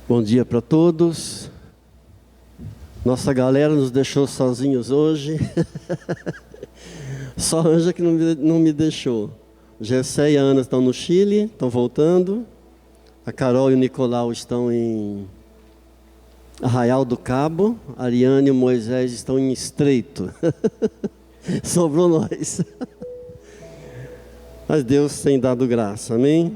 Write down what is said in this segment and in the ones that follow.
Bom dia para todos. Nossa galera nos deixou sozinhos hoje. Só a Anja que não me deixou. O Gessé e a Ana estão no Chile, estão voltando. A Carol e o Nicolau estão em Arraial do Cabo. A Ariane e o Moisés estão em Estreito. Sobrou nós. Mas Deus tem dado graça, amém?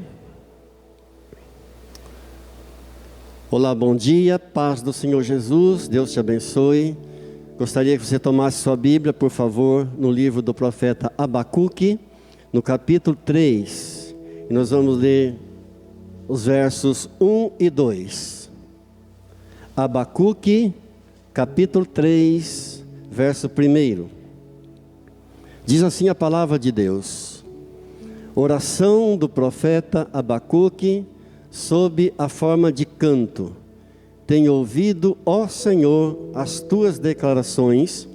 Olá, bom dia, paz do Senhor Jesus, Deus te abençoe. Gostaria que você tomasse sua Bíblia, por favor, no livro do profeta Abacuque, no capítulo 3. E nós vamos ler os versos 1 e 2. Abacuque, capítulo 3, verso 1. Diz assim a palavra de Deus: oração do profeta Abacuque, sob a forma de canto. Tenho ouvido, ó Senhor, as tuas declarações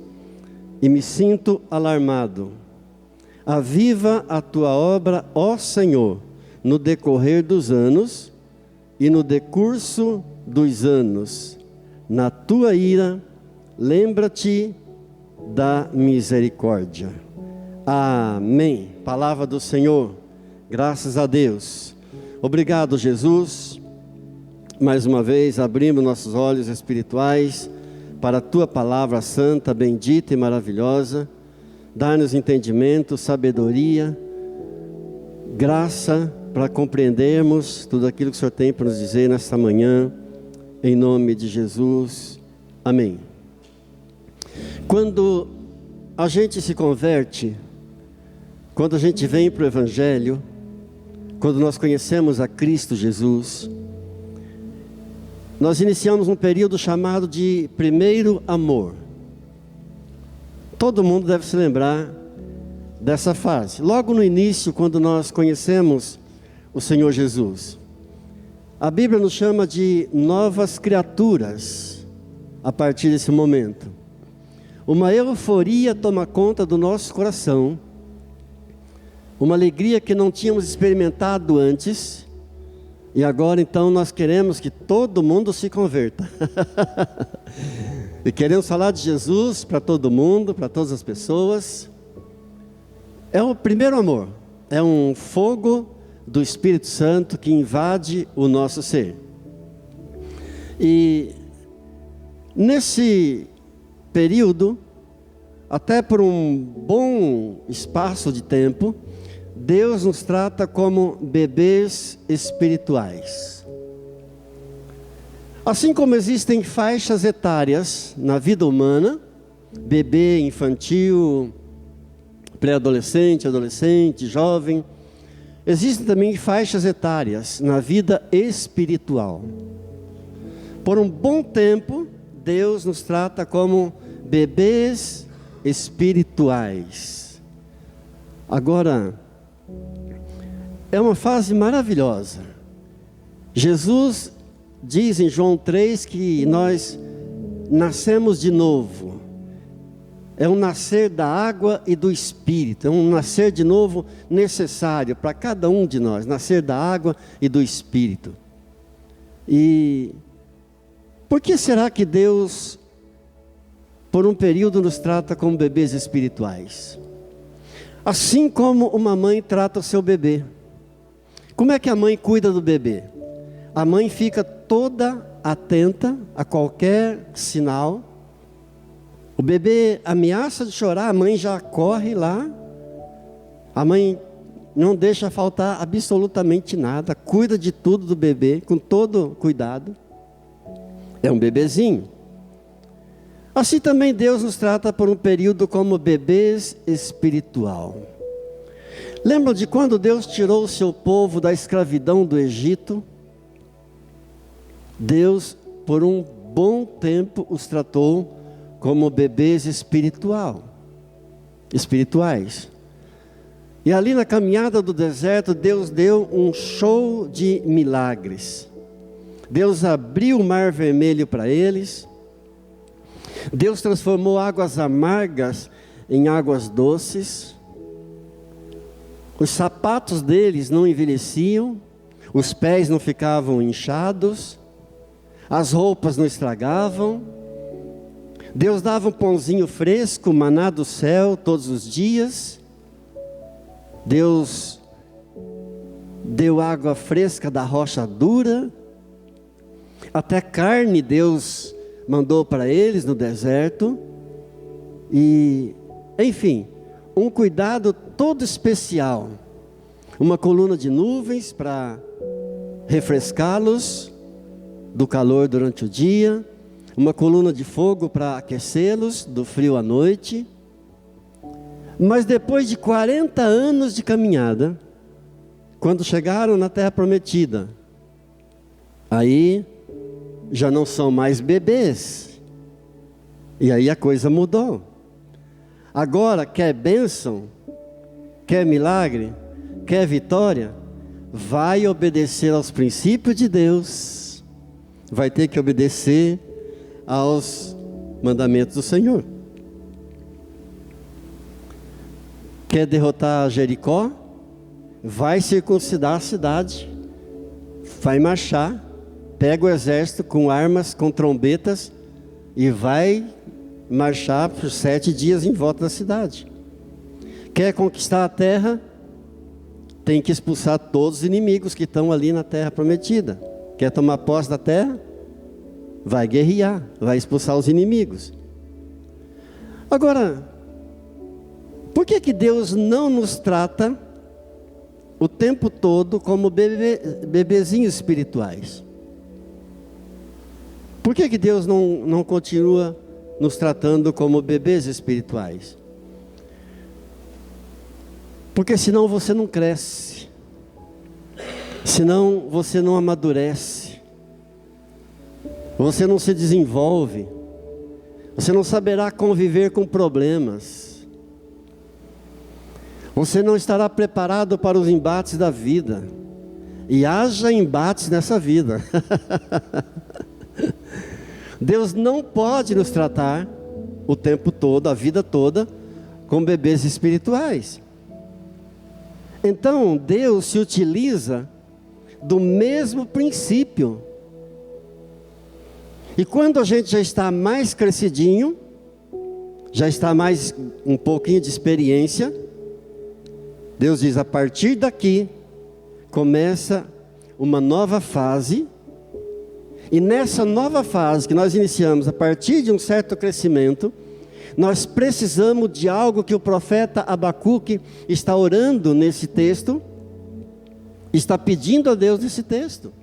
e me sinto alarmado. Aviva a tua obra, ó Senhor, no decorrer dos anos e no decurso dos anos. Na tua ira, lembra-te da misericórdia. Amém. Palavra do Senhor. Graças a Deus. Obrigado, Jesus. Mais uma vez abrimos nossos olhos espirituais para a Tua palavra santa, bendita e maravilhosa. Dá-nos entendimento, sabedoria, graça para compreendermos tudo aquilo que o Senhor tem para nos dizer nesta manhã. Em nome de Jesus. Amém. Quando a gente se converte, quando a gente vem para o Evangelho, quando nós conhecemos a Cristo Jesus, nós iniciamos um período chamado de primeiro amor. Todo mundo deve se lembrar dessa fase. Logo no início, quando nós conhecemos o Senhor Jesus, a Bíblia nos chama de novas criaturas a partir desse momento. Uma euforia toma conta do nosso coração, uma alegria que não tínhamos experimentado antes, e agora então nós queremos que todo mundo se converta. E queremos falar de Jesus para todo mundo, para todas as pessoas. É o primeiro amor, é um fogo do Espírito Santo que invade o nosso ser. E nesse período, até por um bom espaço de tempo, Deus nos trata como bebês espirituais. Assim como existem faixas etárias na vida humana, bebê, infantil, pré-adolescente, adolescente, jovem, existem também faixas etárias na vida espiritual. Por um bom tempo, Deus nos trata como bebês espirituais. Agora, é uma fase maravilhosa. Jesus diz em João 3 que nós nascemos de novo. É um nascer da água e do Espírito. É um nascer de novo necessário para cada um de nós. Nascer da água e do Espírito. E por que será que Deus, por um período, nos trata como bebês espirituais? Assim como uma mãe trata o seu bebê. Como é que a mãe cuida do bebê? A mãe fica toda atenta a qualquer sinal. O bebê ameaça de chorar, a mãe já corre lá. A mãe não deixa faltar absolutamente nada, cuida de tudo do bebê, com todo cuidado. É um bebezinho. Assim também Deus nos trata por um período como bebês espiritual. Lembram de quando Deus tirou o seu povo da escravidão do Egito? Deus, por um bom tempo, os tratou como bebês espirituais. E ali na caminhada do deserto, Deus deu um show de milagres. Deus abriu o mar vermelho para eles. Deus transformou águas amargas em águas doces. Os sapatos deles não envelheciam, os pés não ficavam inchados. as roupas não estragavam, Deus dava um pãozinho fresco, maná do céu todos os dias, Deus deu água fresca da rocha dura, até carne Deus mandou para eles no deserto, e enfim, um cuidado todo especial, uma coluna de nuvens para refrescá-los do calor durante o dia, uma coluna de fogo para aquecê-los do frio à noite. Mas depois de 40 anos de caminhada, quando chegaram na terra prometida, aí já não são mais bebês, e aí a coisa mudou. Agora, quer bênção, quer milagre, quer vitória, vai obedecer aos princípios de Deus, vai ter que obedecer aos mandamentos do Senhor. Quer derrotar Jericó? Vai circuncidar a cidade, vai marchar, pega o exército com armas, com trombetas, e vai marchar por 7 dias em volta da cidade. Quer conquistar a terra? Tem que expulsar todos os inimigos que estão ali na terra prometida. Quer tomar posse da terra? Vai guerrear, vai expulsar os inimigos. Agora, por que Deus não nos trata o tempo todo como bebezinhos espirituais? Por que Deus não continua nos tratando como bebês espirituais? Porque senão você não cresce, senão você não amadurece, você não se desenvolve, você não saberá conviver com problemas, você não estará preparado para os embates da vida, e haja embates nessa vida. Deus não pode nos tratar o tempo todo, a vida toda, como bebês espirituais. Então, Deus se utiliza do mesmo princípio. E quando a gente já está mais crescidinho, já está mais um pouquinho de experiência, Deus diz: a partir daqui começa uma nova fase. E nessa nova fase que nós iniciamos, a partir de um certo crescimento, nós precisamos de algo que o profeta Abacuque está orando nesse texto, está pedindo a Deus nesse texto.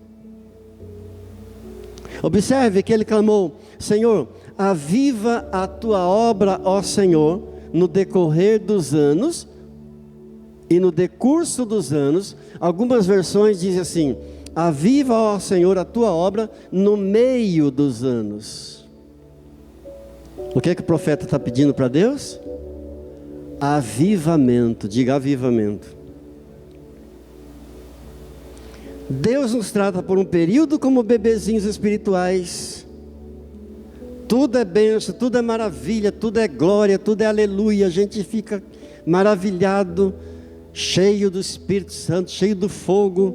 Observe que ele clamou: Senhor, aviva a tua obra, ó Senhor, no decorrer dos anos. E no decurso dos anos, algumas versões dizem assim: aviva, ó Senhor, a tua obra no meio dos anos. O que é que o profeta está pedindo para Deus? Avivamento, diga avivamento. Deus nos trata por um período como bebezinhos espirituais. Tudo é bênção, tudo é maravilha, tudo é glória, tudo é aleluia. A gente fica maravilhado, cheio do Espírito Santo, cheio do fogo.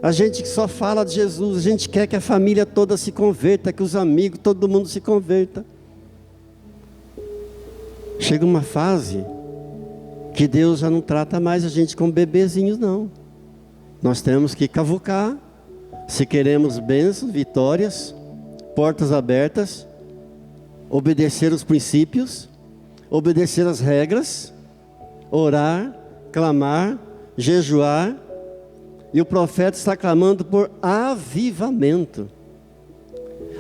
A gente só fala de Jesus, a gente quer que a família toda se converta, que os amigos, todo mundo se converta. Chega uma fase que Deus já não trata mais a gente como bebezinhos, não. Nós temos que cavucar, se queremos bênçãos, vitórias, portas abertas, obedecer os princípios, obedecer as regras, orar, clamar, jejuar. E o profeta está clamando por avivamento.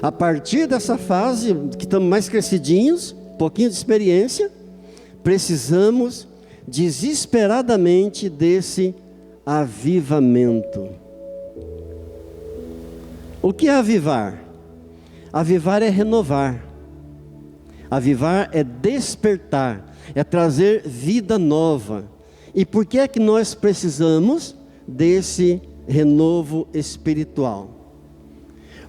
A partir dessa fase, que estamos mais crescidinhos, um pouquinho de experiência, precisamos desesperadamente desse avivamento. O que é avivar? Avivar é renovar. Avivar é despertar, é trazer vida nova. E por que é que nós precisamos desse renovo espiritual?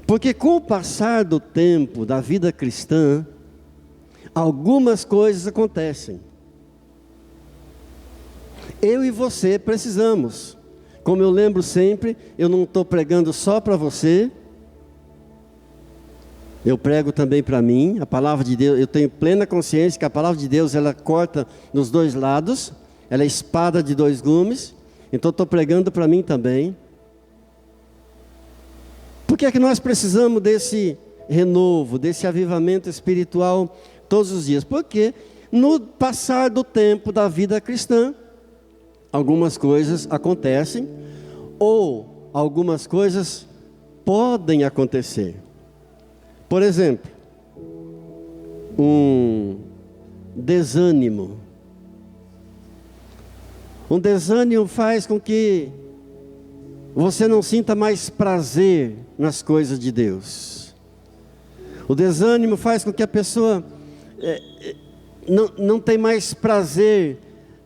Porque com o passar do tempo da vida cristã, algumas coisas acontecem. Eu e você precisamos. Como eu lembro sempre, eu não estou pregando só para você, Eu prego também para mim, a palavra de Deus, eu tenho plena consciência que a palavra de Deus, ela corta nos dois lados, ela é espada de dois gumes, então estou pregando para mim também. Por que é que nós precisamos desse renovo, desse avivamento espiritual todos os dias? Porque no passar do tempo da vida cristã, algumas coisas acontecem, ou algumas coisas podem acontecer. Por exemplo, um desânimo. Um desânimo faz com que você não sinta mais prazer nas coisas de Deus. O desânimo faz com que a pessoa não tenha mais prazer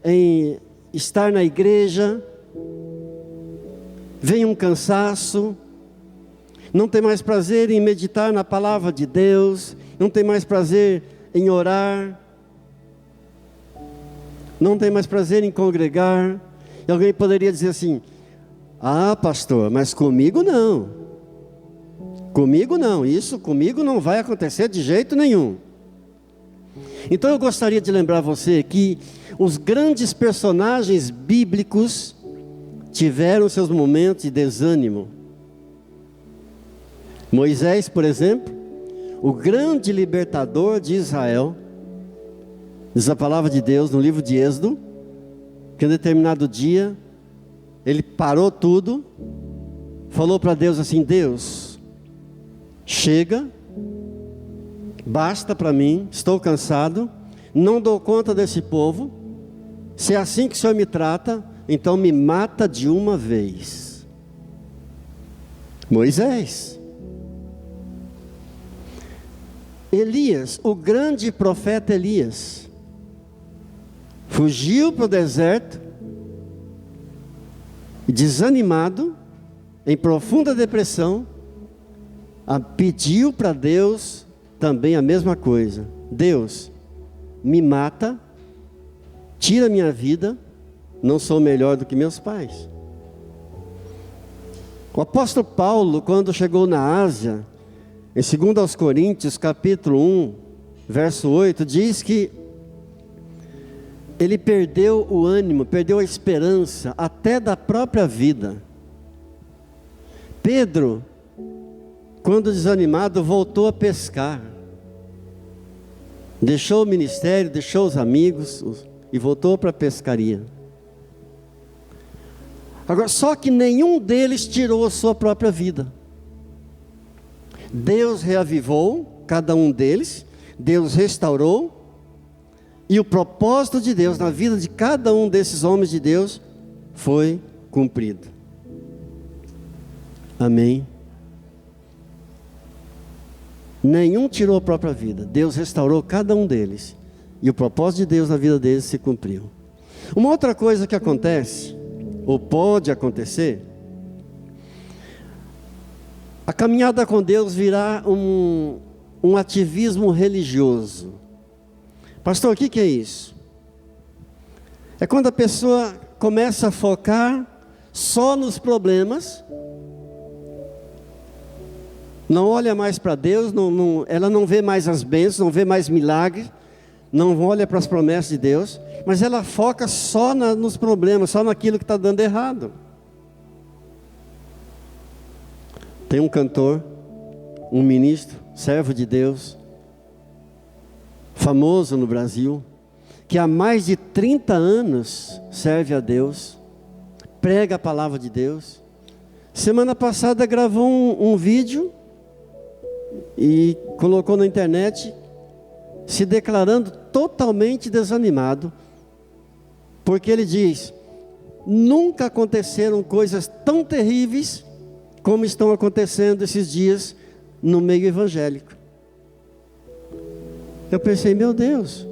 em estar na igreja. Vem um cansaço. Não tem mais prazer em meditar na palavra de Deus. Não tem mais prazer em orar. Não tem mais prazer em congregar. E alguém poderia dizer assim: ah, pastor, mas comigo não. Comigo não. Isso comigo não vai acontecer de jeito nenhum. Então eu gostaria de lembrar você que os grandes personagens bíblicos tiveram seus momentos de desânimo. Moisés, por exemplo, o grande libertador de Israel, diz a palavra de Deus no livro de Êxodo, que em determinado dia, ele parou tudo, falou para Deus assim: Deus, chega, basta para mim, estou cansado, não dou conta desse povo, se é assim que o Senhor me trata, então me mata de uma vez. Moisés. Elias, o grande profeta Elias, fugiu para o deserto, desanimado, em profunda depressão, pediu para Deus também a mesma coisa: Deus, me mata, tira minha vida, não sou melhor do que meus pais. O apóstolo Paulo, quando chegou na Ásia, em 2 Coríntios, capítulo 1, verso 8, diz que ele perdeu o ânimo, perdeu a esperança, até da própria vida. Pedro, quando desanimado, voltou a pescar. Deixou o ministério, deixou os amigos e voltou para a pescaria. Agora, só que nenhum deles tirou a sua própria vida. Deus reavivou cada um deles, Deus restaurou, e o propósito de Deus na vida de cada um desses homens de Deus foi cumprido. Amém? Nenhum tirou a própria vida, Deus restaurou cada um deles, e o propósito de Deus na vida deles se cumpriu. Uma outra coisa que acontece, ou pode acontecer, a caminhada com Deus virá um ativismo religioso. Pastor, o que é isso? É quando a pessoa começa a focar só nos problemas, não olha mais para Deus, ela não vê mais as bênçãos, não vê mais milagres, não olha para as promessas de Deus, mas ela foca só nos problemas, só naquilo que está dando errado. Tem um cantor, um ministro, servo de Deus, famoso no Brasil, que há mais de 30 anos serve a Deus, prega a palavra de Deus. Semana passada gravou um vídeo e colocou na internet, se declarando totalmente desanimado, porque ele diz: nunca aconteceram coisas tão terríveis como estão acontecendo esses dias no meio evangélico. Eu pensei, meu Deus,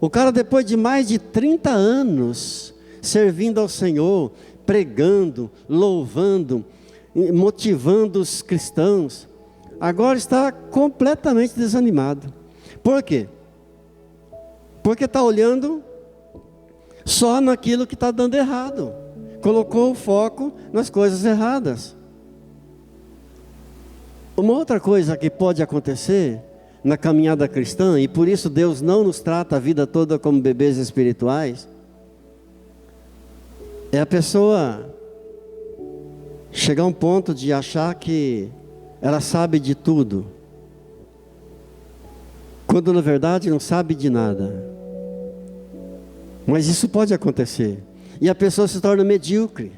o cara, depois de mais de 30 anos servindo ao Senhor, pregando, louvando, motivando os cristãos, agora está completamente desanimado. Por quê? Porque está olhando só naquilo que está dando errado, colocou o foco nas coisas erradas. Uma outra coisa que pode acontecer na caminhada cristã, e por isso Deus não nos trata a vida toda como bebês espirituais, é a pessoa chegar a um ponto de achar que ela sabe de tudo, quando na verdade não sabe de nada. Mas isso pode acontecer, e a pessoa se torna medíocre.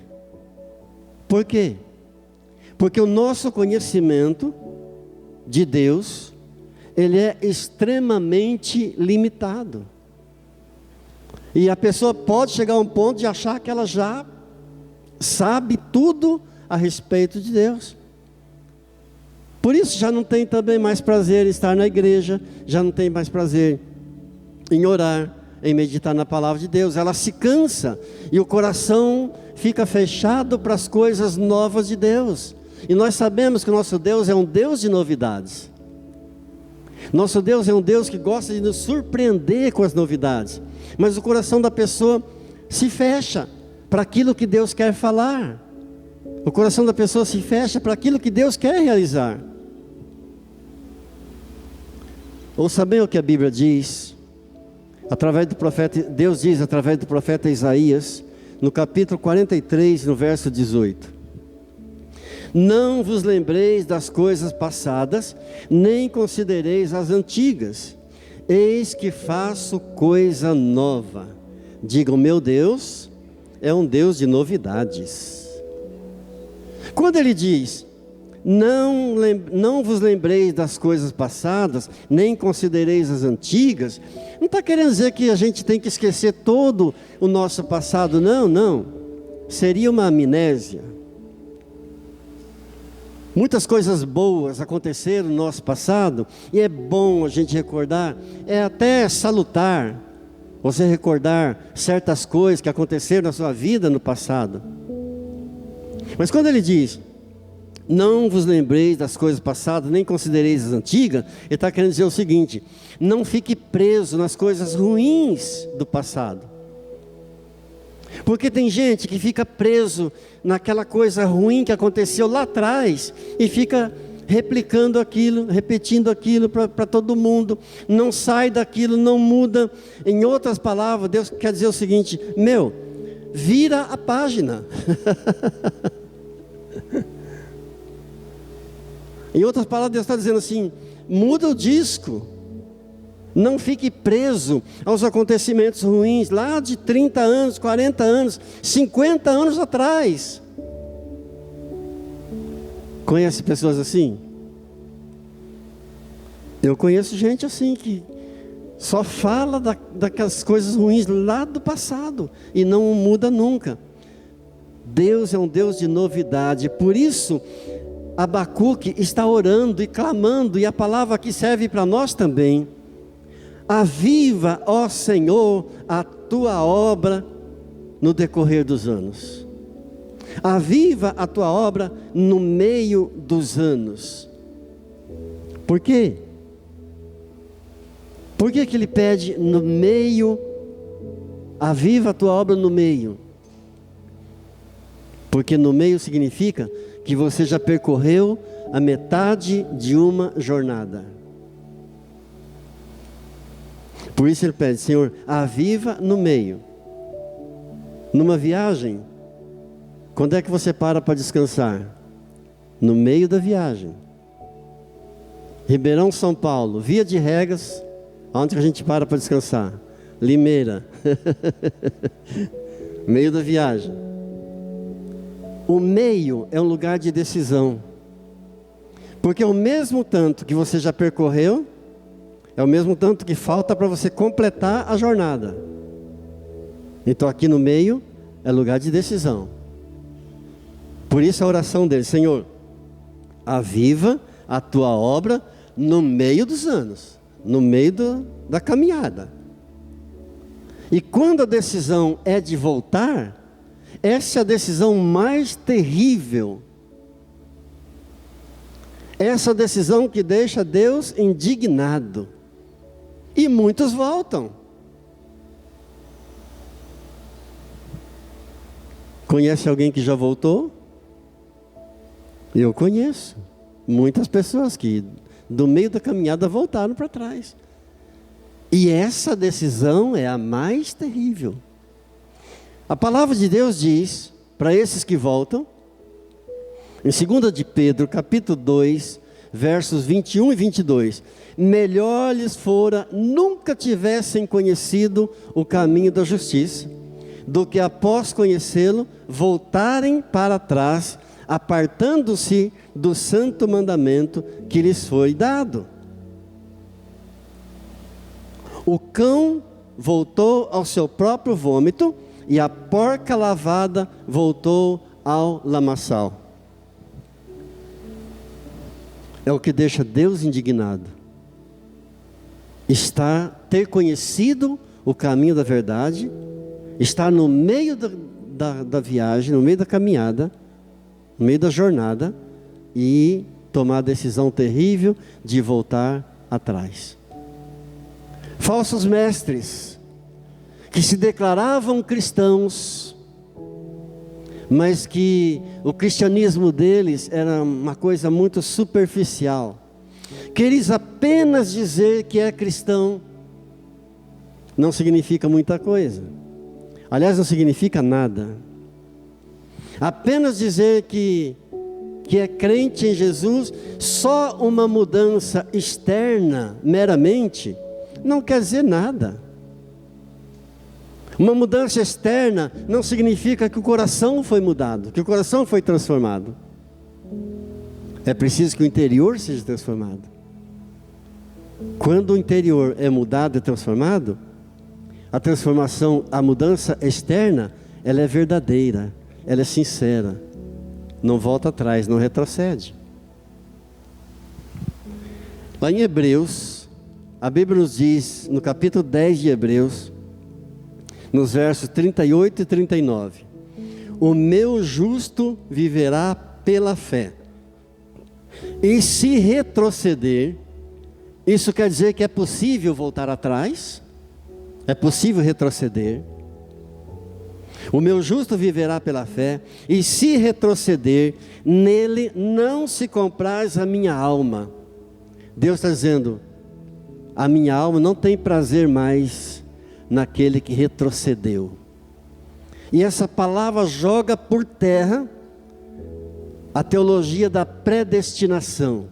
Por quê? Porque o nosso conhecimento de Deus, ele é extremamente limitado. E a pessoa pode chegar a um ponto de achar que ela já sabe tudo a respeito de Deus. Por isso já não tem também mais prazer em estar na igreja, já não tem mais prazer em orar, em meditar na palavra de Deus. Ela se cansa e o coração fica fechado para as coisas novas de Deus. E nós sabemos que o nosso Deus é um Deus de novidades. Nosso Deus é um Deus que gosta de nos surpreender com as novidades. Mas o coração da pessoa se fecha para aquilo que Deus quer falar. O coração da pessoa se fecha para aquilo que Deus quer realizar. Ouça bem o que a Bíblia diz. Através do profeta, Deus diz através do profeta Isaías, no capítulo 43, no verso 18: não vos lembreis das coisas passadas, nem considereis as antigas. Eis que faço coisa nova. Diga, o meu Deus é um Deus de novidades. Quando ele diz, não vos lembreis das coisas passadas, nem considereis as antigas, não está querendo dizer que a gente tem que esquecer todo o nosso passado, não. Seria uma amnésia. Muitas coisas boas aconteceram no nosso passado, e é bom a gente recordar, é até salutar, você recordar certas coisas que aconteceram na sua vida no passado. Mas quando ele diz, não vos lembreis das coisas passadas, nem considereis as antigas, ele está querendo dizer o seguinte: não fique preso nas coisas ruins do passado. Porque tem gente que fica preso naquela coisa ruim que aconteceu lá atrás e fica replicando aquilo, repetindo aquilo para todo mundo, não sai daquilo, não muda. Em outras palavras, Deus quer dizer o seguinte: vira a página. Em outras palavras, Deus está dizendo assim: muda o disco. Não fique preso aos acontecimentos ruins lá de 30 anos, 40 anos, 50 anos atrás. Conhece pessoas assim? Eu conheço gente assim que só fala daquelas coisas ruins lá do passado e não muda nunca. Deus é um Deus de novidade. Por isso Abacuque está orando e clamando, e a palavra aqui serve para nós também. Aviva, ó Senhor, a tua obra no decorrer dos anos. Aviva a tua obra no meio dos anos. Por quê? Por que ele pede no meio? Aviva a tua obra no meio. Porque no meio significa que você já percorreu a metade de uma jornada. Por isso ele pede, Senhor, aviva no meio. Numa viagem, quando é que você para descansar? No meio da viagem. Ribeirão, São Paulo, via de regas, onde que a gente para descansar? Limeira. Meio da viagem. O meio é um lugar de decisão. Porque o mesmo tanto que você já percorreu, é o mesmo tanto que falta para você completar a jornada. Então aqui no meio é lugar de decisão. Por isso a oração dele: Senhor, aviva a tua obra no meio dos anos, no meio da caminhada. E quando a decisão é de voltar, essa é a decisão mais terrível. Essa decisão que deixa Deus indignado. E muitos voltam. Conhece alguém que já voltou? Eu conheço. Muitas pessoas que do meio da caminhada voltaram para trás. E essa decisão é a mais terrível. A palavra de Deus diz, para esses que voltam, em 2 de Pedro, capítulo 2, versos 21 e 22, melhor lhes fora nunca tivessem conhecido o caminho da justiça, do que após conhecê-lo, voltarem para trás, apartando-se do santo mandamento que lhes foi dado. O cão voltou ao seu próprio vômito, e a porca lavada voltou ao lamaçal. É o que deixa Deus indignado. Ter conhecido o caminho da verdade, estar no meio da viagem, no meio da caminhada, no meio da jornada, e tomar a decisão terrível de voltar atrás. Falsos mestres, que se declaravam cristãos, mas que o cristianismo deles era uma coisa muito superficial. Queres apenas dizer que é cristão, não significa muita coisa. Aliás, não significa nada. Apenas dizer que é crente em Jesus, só uma mudança externa, meramente, não quer dizer nada. Uma mudança externa não significa que o coração foi mudado, que o coração foi transformado. É preciso que o interior seja transformado. Quando o interior é mudado e transformado, a transformação, a mudança externa, ela é verdadeira, ela é sincera, não volta atrás, não retrocede. Lá em Hebreus, a Bíblia nos diz, no capítulo 10 de Hebreus, nos versos 38 e 39, o meu justo viverá pela fé, e se retroceder, isso quer dizer que é possível voltar atrás, é possível retroceder. O meu justo viverá pela fé, e se retroceder, nele não se compraz a minha alma. Deus está dizendo, a minha alma não tem prazer mais naquele que retrocedeu. E essa palavra joga por terra a teologia da predestinação.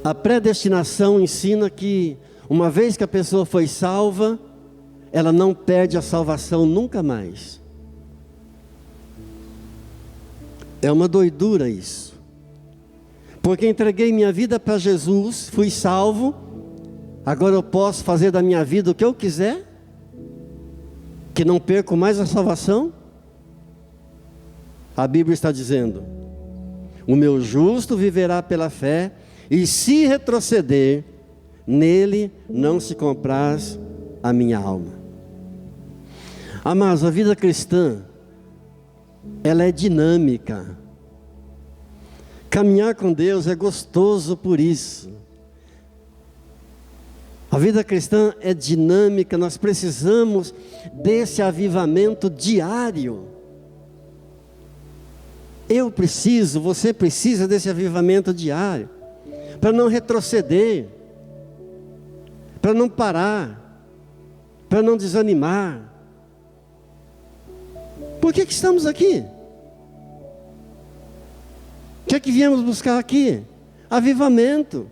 A predestinação ensina que uma vez que a pessoa foi salva, ela não perde a salvação nunca mais. É uma doidura isso. Porque entreguei minha vida para Jesus, fui salvo, agora eu posso fazer da minha vida o que eu quiser? Que não perco mais a salvação? A Bíblia está dizendo, o meu justo viverá pela fé, e se retroceder, nele não se compraz a minha alma. Amados, a vida cristã, ela é dinâmica. Caminhar com Deus é gostoso por isso. A vida cristã é dinâmica, nós precisamos desse avivamento diário. Eu preciso, você precisa desse avivamento diário, para não retroceder, para não parar, para não desanimar. Por que estamos aqui? O que é que viemos buscar aqui? Avivamento,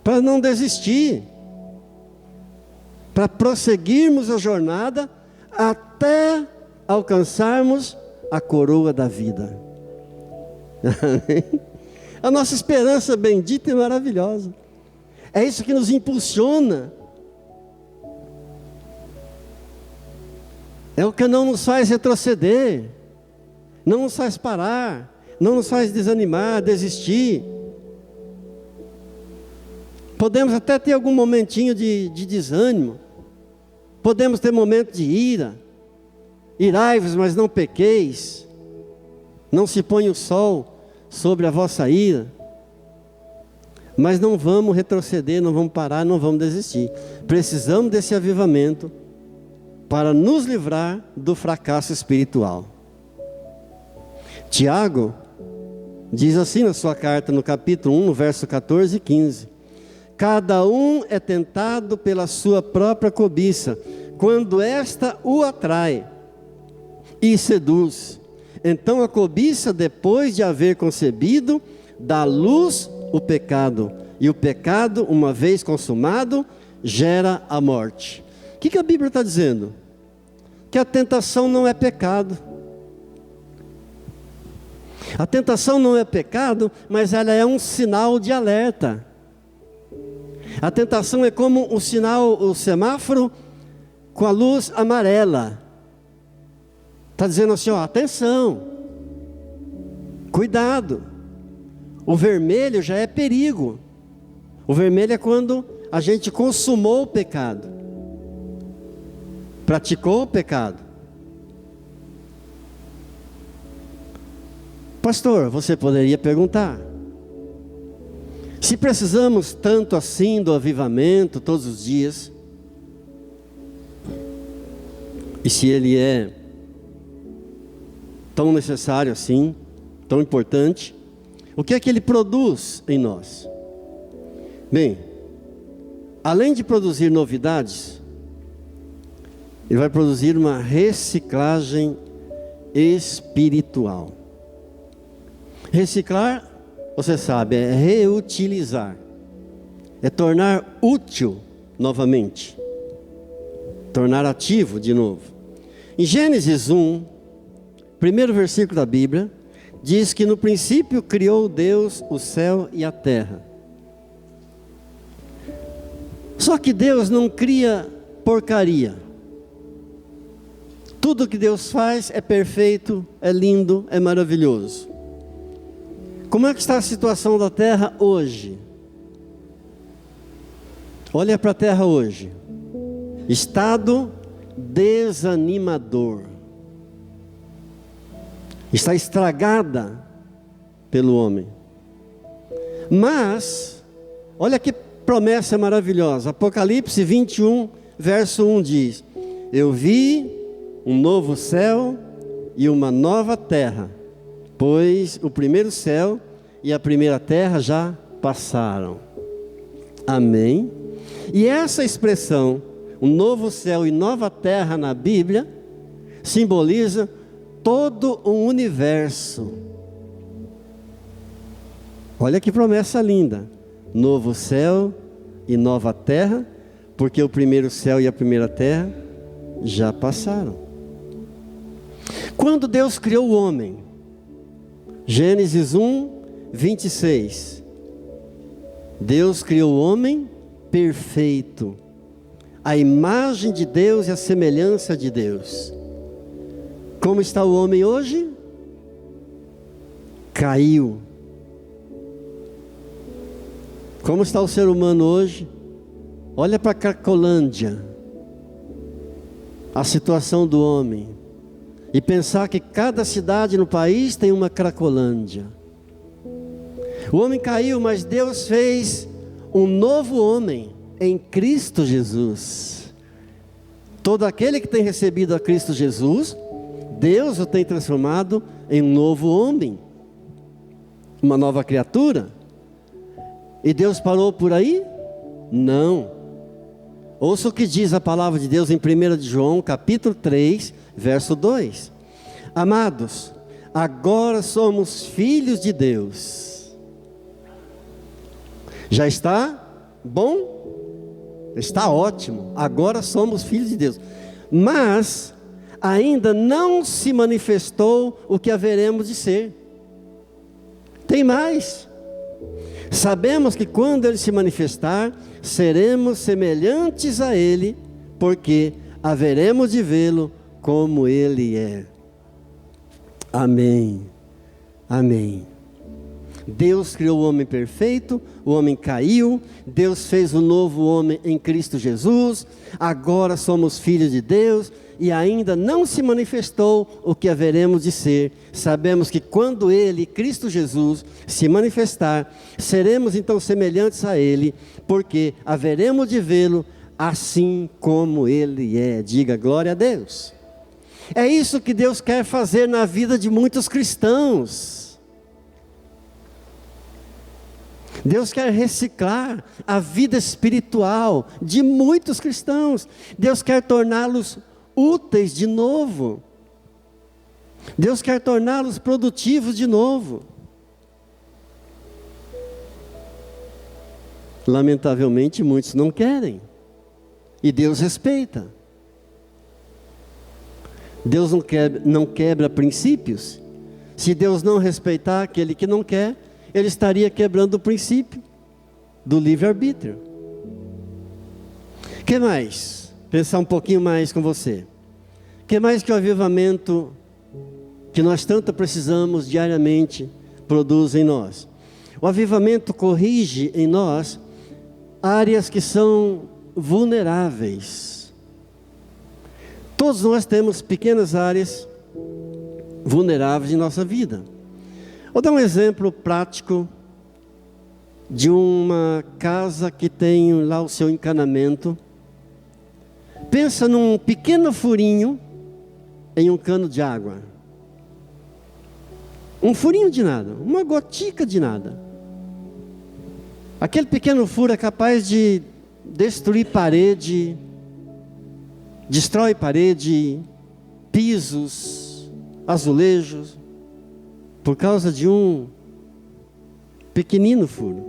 para não desistir, para prosseguirmos a jornada até alcançarmos a coroa da vida. Amém? A nossa esperança bendita e maravilhosa. É isso que nos impulsiona. É o que não nos faz retroceder, não nos faz parar, não nos faz desanimar, desistir. Podemos até ter algum momentinho de desânimo, podemos ter momentos de ira, irai-vos, mas não pequeis, não se põe o sol sobre a vossa ira, mas não vamos retroceder, não vamos parar, não vamos desistir. Precisamos desse avivamento para nos livrar do fracasso espiritual. Tiago, Diz assim na sua carta, no capítulo 1, no verso 14 e 15. Cada um é tentado pela sua própria cobiça, quando esta o atrai e seduz. Então a cobiça, depois de haver concebido, dá à luz o pecado. E o pecado, uma vez consumado, gera a morte. O que a Bíblia está dizendo? Que a tentação não é pecado. A tentação não é pecado, mas ela é um sinal de alerta. A tentação é como o sinal, o semáforo com a luz amarela. Está dizendo assim, ó, atenção, cuidado. O vermelho já é perigo. O vermelho é quando a gente consumou o pecado, praticou o pecado. Pastor, você poderia perguntar, se precisamos tanto assim do avivamento todos os dias, e se ele é tão necessário assim, tão importante, o que é que ele produz em nós? Bem, além de produzir novidades, ele vai produzir uma reciclagem espiritual. Reciclar, você sabe, é reutilizar, é tornar útil novamente, tornar ativo de novo. Em Gênesis 1, primeiro versículo da Bíblia, diz que no princípio criou Deus o céu e a terra. Só que Deus não cria porcaria. Tudo que Deus faz é perfeito, é lindo, é maravilhoso. Como é que está a situação da terra hoje? Olha para a terra hoje. Estado desanimador. Está estragada pelo homem. Mas, olha que promessa maravilhosa. Apocalipse 21, verso 1 diz: eu vi um novo céu e uma nova terra, pois o primeiro céu e a primeira terra já passaram. Amém? E essa expressão, um novo céu e nova terra na Bíblia, simboliza todo o universo. Olha que promessa linda. Novo céu e nova terra, porque o primeiro céu e a primeira terra já passaram. Quando Deus criou o homem, Gênesis 1, 26. Deus criou o homem perfeito, a imagem de Deus e a semelhança de Deus. Como está o homem hoje? Caiu. Como está o ser humano hoje? Olha para a Cracolândia, a situação do homem, e pensar que cada cidade no país tem uma Cracolândia. O homem caiu, mas Deus fez um novo homem em Cristo Jesus. Todo aquele que tem recebido a Cristo Jesus, Deus o tem transformado em um novo homem, uma nova criatura. E Deus parou por aí? Não. Ouça o que diz a palavra de Deus em 1 de João, capítulo 3, verso 2. Amados, agora somos filhos de Deus. Já está bom? Está ótimo. Agora somos filhos de Deus. Mas ainda não se manifestou o que haveremos de ser. Tem mais. Sabemos que quando Ele se manifestar, seremos semelhantes a Ele, porque haveremos de vê-lo como Ele é. Amém. Amém. Deus criou o homem perfeito, o homem caiu, Deus fez um novo homem em Cristo Jesus, agora somos filhos de Deus, e ainda não se manifestou o que haveremos de ser. Sabemos que quando Ele, Cristo Jesus, se manifestar, seremos então semelhantes a Ele, porque haveremos de vê-lo assim como Ele é. Diga glória a Deus. É isso que Deus quer fazer na vida de muitos cristãos. Deus quer reciclar a vida espiritual de muitos cristãos. Deus quer torná-los úteis de novo. Deus quer torná-los produtivos de novo. Lamentavelmente, muitos não querem. E Deus respeita. Deus não quebra princípios. Se Deus não respeitar aquele que não quer, Ele estaria quebrando o princípio do livre-arbítrio. O que mais? Pensar um pouquinho mais com você. O que mais que o avivamento, que nós tanto precisamos diariamente, produz em nós? O avivamento corrige em nós áreas que são vulneráveis. Todos nós temos pequenas áreas vulneráveis em nossa vida. Vou dar um exemplo prático de uma casa que tem lá o seu encanamento. Pensa num pequeno furinho em um cano de água. Um furinho de nada, uma gotica de nada. Aquele pequeno furo é capaz de destruir parede, destrói parede, pisos, azulejos, por causa de um pequenino furo.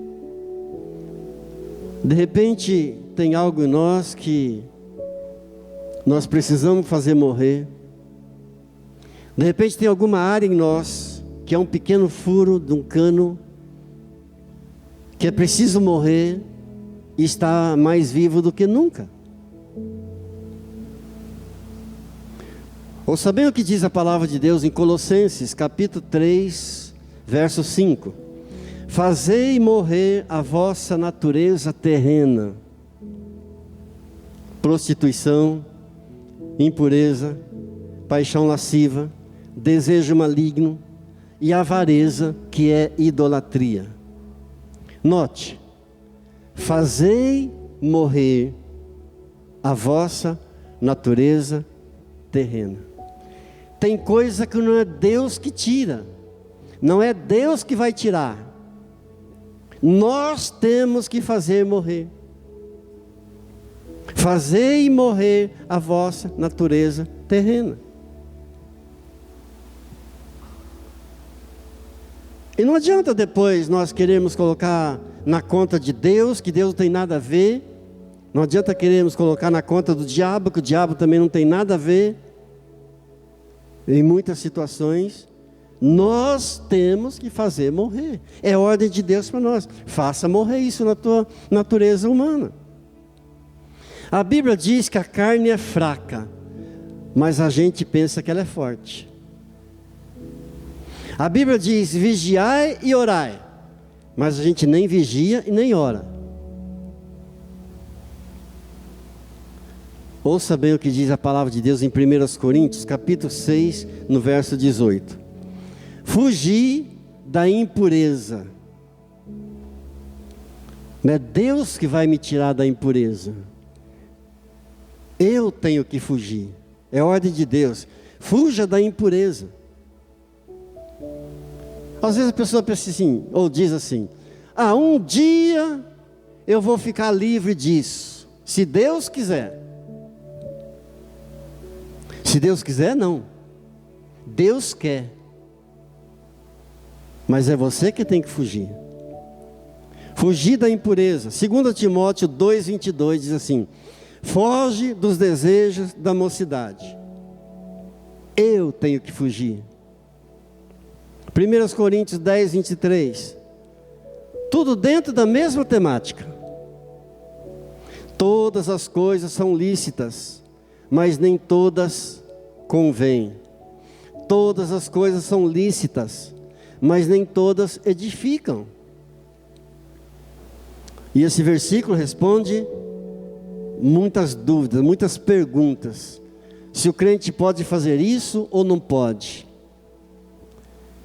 De repente tem algo em nós que nós precisamos fazer morrer. De repente tem alguma área em nós que é um pequeno furo de um cano que é preciso morrer e está mais vivo do que nunca. Ouça bem o que diz a palavra de Deus em Colossenses, capítulo 3, verso 5. Fazei morrer a vossa natureza terrena, prostituição, impureza, paixão lasciva, desejo maligno e avareza, que é idolatria. Note, fazei morrer a vossa natureza terrena. Tem coisa que não é Deus que tira, não é Deus que vai tirar. Nós temos que fazer morrer. Fazei morrer a vossa natureza terrena. E não adianta depois nós queremos colocar na conta de Deus, que Deus não tem nada a ver. Não adianta queremos colocar na conta do diabo, que o diabo também não tem nada a ver. Em muitas situações, nós temos que fazer morrer. É ordem de Deus para nós. Faça morrer isso na tua natureza humana. A Bíblia diz que a carne é fraca, mas a gente pensa que ela é forte. A Bíblia diz: vigiai e orai, mas a gente nem vigia e nem ora. Ouça bem o que diz a palavra de Deus em 1 Coríntios, capítulo 6, no verso 18. Fugi da impureza. Não é Deus que vai me tirar da impureza. Eu tenho que fugir. É ordem de Deus. Fuja da impureza. Às vezes a pessoa pensa assim, ou diz assim: um dia eu vou ficar livre disso, se Deus quiser. Se Deus quiser, não. Deus quer. Mas é você que tem que fugir. Fugir da impureza. 2 Timóteo 2,22 diz assim: foge dos desejos da mocidade. Eu tenho que fugir. 1 Coríntios 10:23. Tudo dentro da mesma temática. Todas as coisas são lícitas, mas nem todas convêm. Todas as coisas são lícitas, mas nem todas edificam. E esse versículo responde muitas dúvidas, muitas perguntas. Se o crente pode fazer isso ou não pode?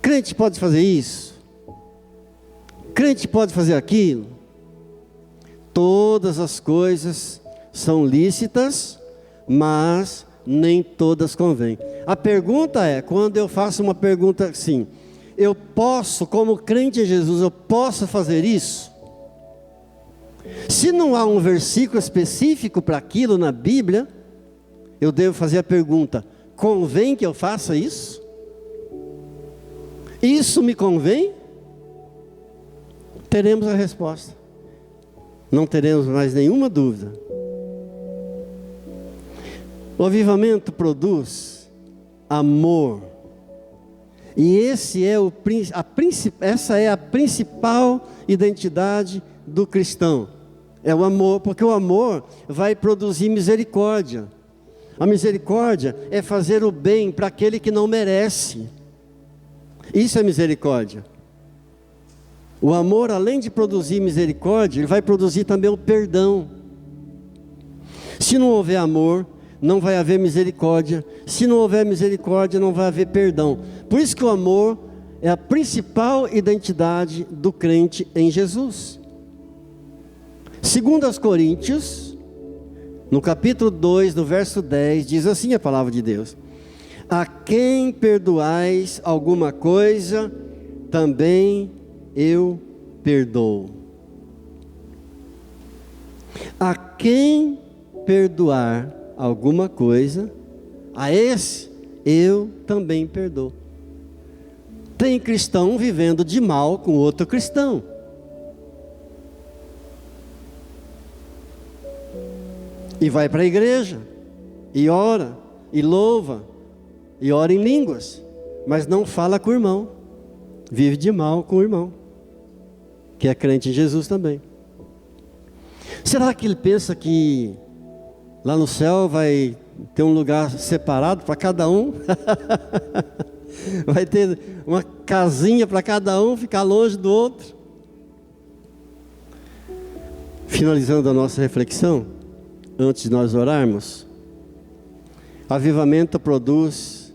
Crente pode fazer isso? Crente pode fazer aquilo? Todas as coisas são lícitas, mas nem todas convêm. A pergunta é, quando eu faço uma pergunta assim: eu posso, como crente em Jesus, eu posso fazer isso? Se não há um versículo específico para aquilo na Bíblia, eu devo fazer a pergunta: convém que eu faça isso? Isso me convém? Teremos a resposta. Não teremos mais nenhuma dúvida. O avivamento produz amor. E essa é a principal identidade do cristão. É o amor, porque o amor vai produzir misericórdia. A misericórdia é fazer o bem para aquele que não merece. Isso é misericórdia. O amor, além de produzir misericórdia, ele vai produzir também o perdão. Se não houver amor, não vai haver misericórdia. Se não houver misericórdia, não vai haver perdão. Por isso que o amor é a principal identidade do crente em Jesus. Segundo aos Coríntios, no capítulo 2, no verso 10, diz assim a palavra de Deus: a quem perdoais alguma coisa, também eu perdoo. A quem perdoar alguma coisa, a esse eu também perdoo. Tem cristão vivendo de mal com outro cristão. E vai para a igreja, e ora, e louva, e ora em línguas, mas não fala com o irmão, vive de mal com o irmão, que é crente em Jesus também. Será que ele pensa que lá no céu vai ter um lugar separado para cada um? Vai ter uma casinha para cada um, ficar longe do outro? Finalizando a nossa reflexão, antes de nós orarmos, avivamento produz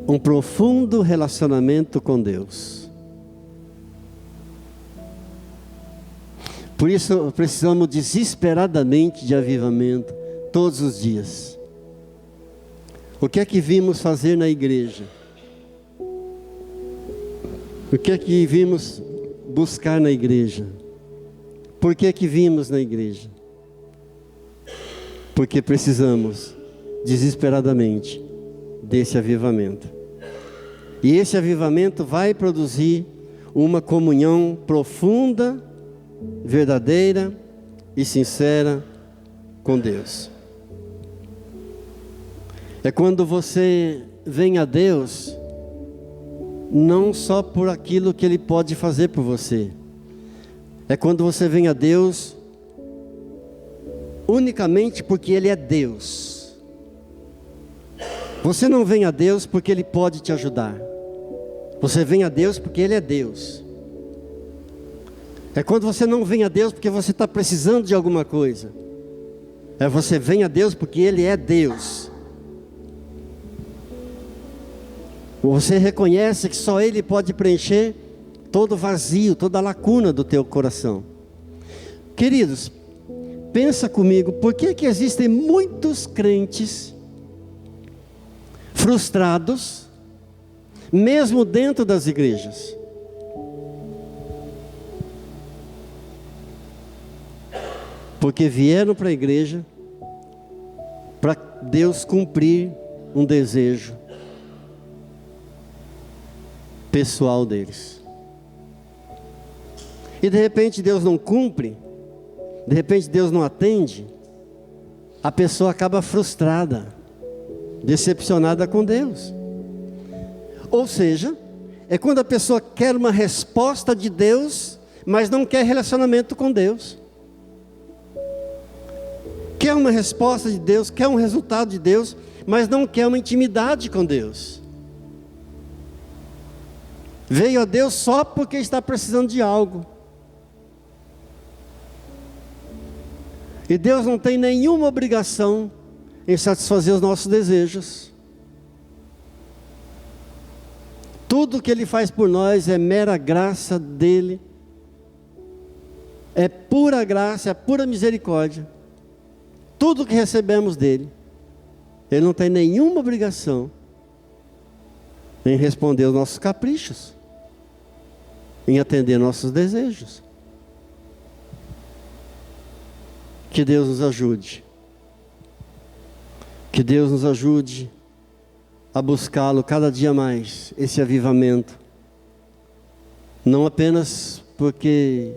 um profundo relacionamento com Deus. Por isso precisamos desesperadamente de avivamento todos os dias. O que é que vimos fazer na igreja? O que é que vimos buscar na igreja? Por que é que vimos na igreja? Porque precisamos desesperadamente desse avivamento. E esse avivamento vai produzir uma comunhão profunda, verdadeira e sincera com Deus. É quando você vem a Deus, não só por aquilo que Ele pode fazer por você. É quando você vem a Deus unicamente porque Ele é Deus. Você não vem a Deus porque Ele pode te ajudar. Você vem a Deus porque Ele é Deus. É quando você não vem a Deus porque você está precisando de alguma coisa. É você vem a Deus porque Ele é Deus. Você reconhece que só Ele pode preencher todo vazio, toda lacuna do teu coração. Queridos, pensa comigo, por que que existem muitos crentes frustrados, mesmo dentro das igrejas? Porque vieram para a igreja para Deus cumprir um desejo pessoal deles. E de repente Deus não cumpre, de repente Deus não atende, a pessoa acaba frustrada, decepcionada com Deus. Ou seja, é quando a pessoa quer uma resposta de Deus, mas não quer relacionamento com Deus. Quer uma resposta de Deus, quer um resultado de Deus, mas não quer uma intimidade com Deus. Veio a Deus só porque está precisando de algo. E Deus não tem nenhuma obrigação em satisfazer os nossos desejos. Tudo que Ele faz por nós é mera graça dEle. É pura graça, é pura misericórdia. Tudo que recebemos dEle. Ele não tem nenhuma obrigação em responder aos nossos caprichos, em atender nossos desejos. Que Deus nos ajude. Que Deus nos ajude a buscá-lo cada dia mais, esse avivamento. Não apenas porque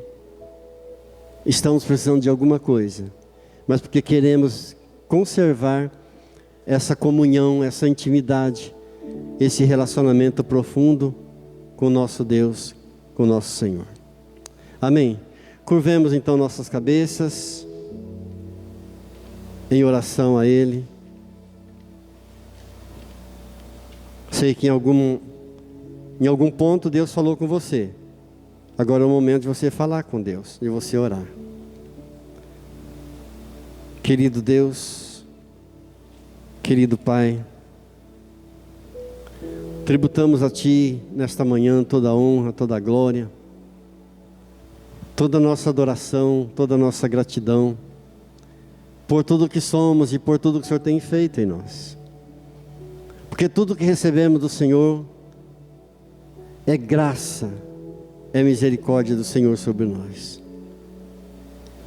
estamos precisando de alguma coisa, mas porque queremos conservar essa comunhão, essa intimidade, esse relacionamento profundo com o nosso Deus, com o nosso Senhor. Amém. Curvemos então nossas cabeças em oração a Ele. Sei que em algum ponto Deus falou com você. Agora é o momento de você falar com Deus, de você orar. Querido Deus, querido Pai, tributamos a Ti nesta manhã toda a honra, toda a glória, toda a nossa adoração, toda a nossa gratidão, por tudo que somos e por tudo que o Senhor tem feito em nós. Porque tudo que recebemos do Senhor é graça, é misericórdia do Senhor sobre nós.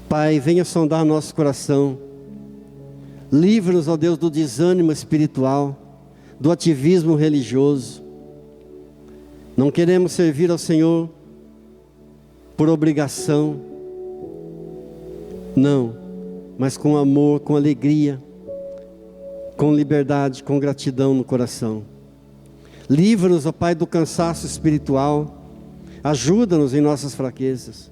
Pai, venha sondar nosso coração. Livra-nos, ó Deus, do desânimo espiritual, do ativismo religioso. Não queremos servir ao Senhor por obrigação, não, mas com amor, com alegria, com liberdade, com gratidão no coração. Livra-nos, ó Pai, do cansaço espiritual. Ajuda-nos em nossas fraquezas.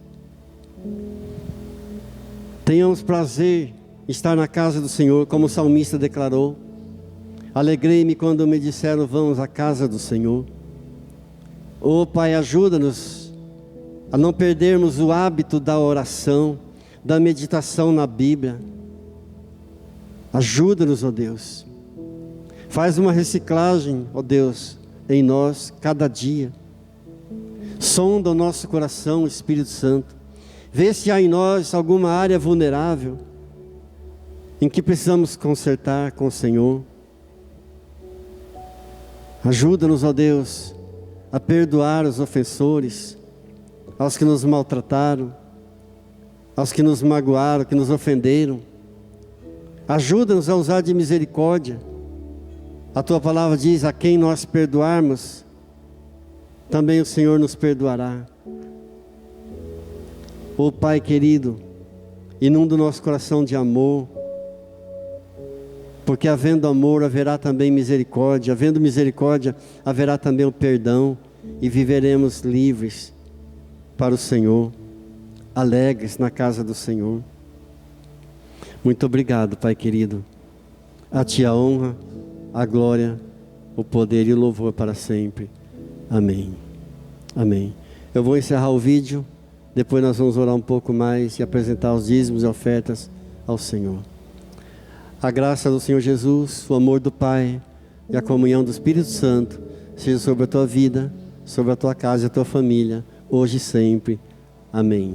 Tenhamos prazer em estar na casa do Senhor, como o salmista declarou. Alegrei-me quando me disseram, vamos à casa do Senhor. Ó Pai, ajuda-nos a não perdermos o hábito da oração, da meditação na Bíblia. Ajuda-nos, ó Deus. Faz uma reciclagem, ó Deus, em nós, cada dia. Sonda o nosso coração, Espírito Santo. Vê se há em nós alguma área vulnerável, em que precisamos consertar com o Senhor. Ajuda-nos, ó Deus, a perdoar os ofensores, aos que nos maltrataram, aos que nos magoaram, que nos ofenderam. Ajuda-nos a usar de misericórdia. A Tua palavra diz, a quem nós perdoarmos, também o Senhor nos perdoará. Ó Pai querido, inunda o nosso coração de amor, porque havendo amor haverá também misericórdia, havendo misericórdia haverá também o perdão, e viveremos livres para o Senhor, alegres na casa do Senhor. Muito obrigado, Pai querido. A Ti a honra, a glória, o poder e o louvor para sempre. Amém. Amém. Eu vou encerrar o vídeo, depois nós vamos orar um pouco mais e apresentar os dízimos e ofertas ao Senhor. A graça do Senhor Jesus, o amor do Pai e a comunhão do Espírito Santo seja sobre a tua vida, sobre a tua casa e a tua família, hoje e sempre. Amém.